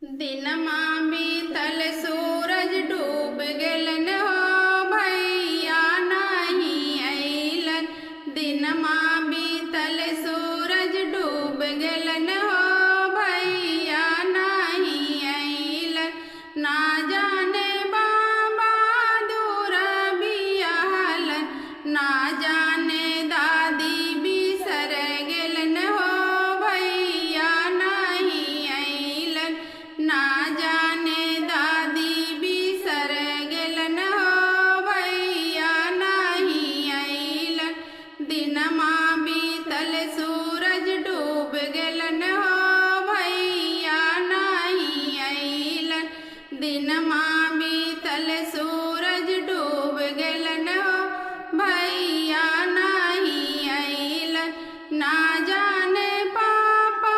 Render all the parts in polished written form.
दिनमा बीतल सूरज डूब गेलन हो भैया नहीं अइलन। दिनमा बीतल सूरज डूब गेलन हो भैया नहीं अइलन। ना जाने बाबा दूर बियाहलन, ना जाने दादी बिसर गेलन हो भैया नहीं अइलन। ना जाने दादी बिसर गेलन हो भैया नहीं अइलन। दिनमा बीतल सूरज डूब गेलन हो भैया नहीं अइलन। दिनमा बीतल सूरज डूब गेलन हो भैया नहीं अइलन। ना जाने पापा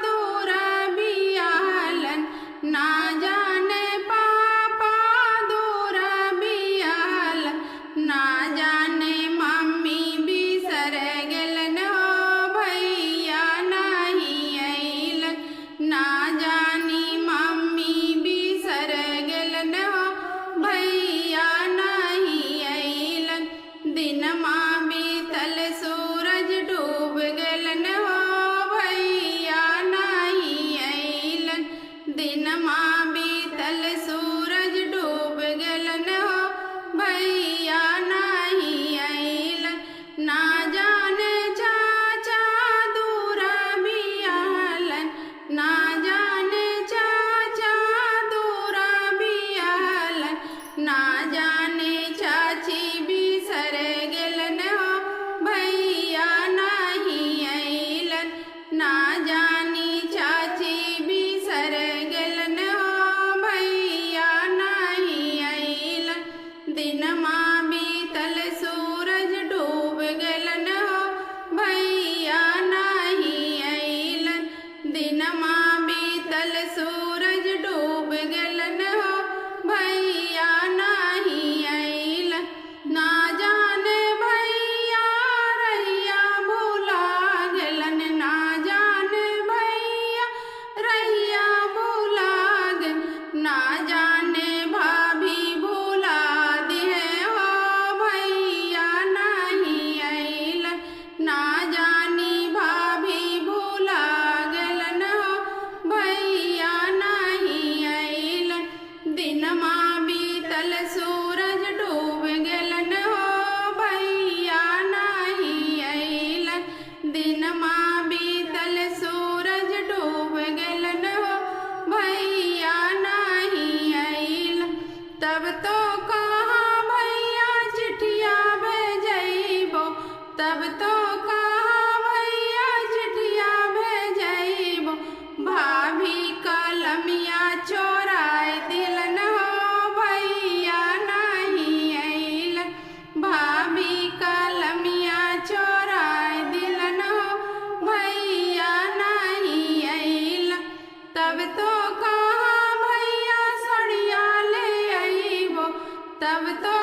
दूर बियाहलन, ना जाने पापा दूर बियाहलन। ना जाने मम्मी बिसर गेलन हो भैया नहीं अइलन। ना जानी मम्मी बिसर गेलन हो भैया नहीं अइलन। दिनमा बीतल सूरज डूब गेलन हो भैया नहीं अइलन। दिनमा बीतल सूरज डूब गेलन हो भैया नहीं अइलन। ना जाने चाचा दूर बियाहलन, ना जाने चाचा दूर बियाहलन। ना जाने चाची बिसर गेलन हो भैया नहीं अइलन। ना जानी चाची बिसर गेलन हो भैया नहीं अइलन। दिनमा बीतल सूरज डूब गेलन हो भैया नहीं अइलन। दिनमा बीतल सूरज डूब गेलन हो भैया नहीं अइलन। ना जाने भैया रहिया भुला गेलन, ना जाने भैया रहिया भुला गेलन। ना जाने भाभी भुला दिहे हो भैया नहीं अइलन। ना जानी भाभी भुला गेलन हो भैया नहीं अइलन। दिनमा बीतल सूरज डूब गेलन हो भैया नहीं अइलन। दिनमा बीतल सूरज डूब गेलन हो भैया नहीं अइलन। तब तो कहाँ भैया चिट्ठिया भेजइबो, तब तो कहाँ भैया चिट्ठिया भेजइबो। भाभी कलमिया चोराय दिलन हो भैया नहीं अइलन। भाभी कलमिया चोराय दिलन हो भैया नहीं अइलन। तब तो कहाँ भैया सड़िया ले अइबो, तब तो